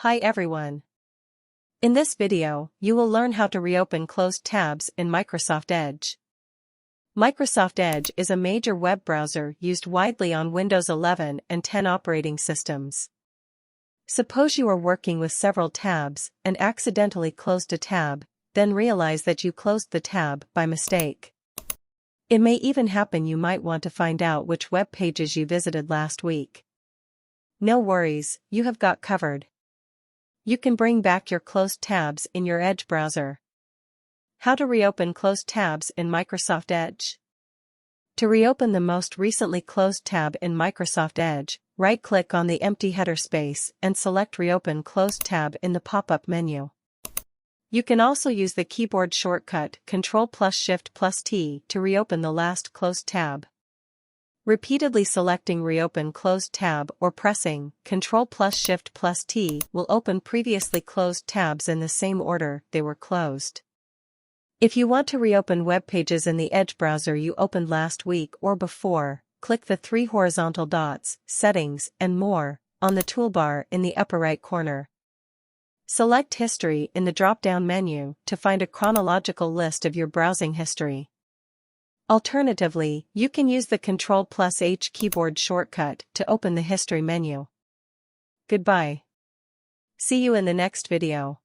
Hi everyone. In this video, you will learn how to reopen closed tabs in Microsoft Edge. Microsoft Edge is a major web browser used widely on Windows 11 and 10 operating systems. Suppose you are working with several tabs and accidentally closed a tab, then realize that you closed the tab by mistake. It may even happen you might want to find out which web pages you visited last week. No worries, you have got covered. You can bring back your closed tabs in your Edge browser. How to reopen closed tabs in Microsoft Edge. To reopen the most recently closed tab in Microsoft Edge, right-click on the empty header space and select Reopen Closed Tab in the pop-up menu. You can also use the keyboard shortcut Ctrl+Shift+T to reopen the last closed tab. Repeatedly selecting Reopen Closed Tab or pressing Ctrl+Shift+T will open previously closed tabs in the same order they were closed. If you want to reopen web pages in the Edge browser you opened last week or before, click the three horizontal dots, Settings, and More, on the toolbar in the upper right corner. Select History in the drop-down menu to find a chronological list of your browsing history. Alternatively, you can use the Ctrl+H keyboard shortcut to open the History menu. Goodbye. See you in the next video.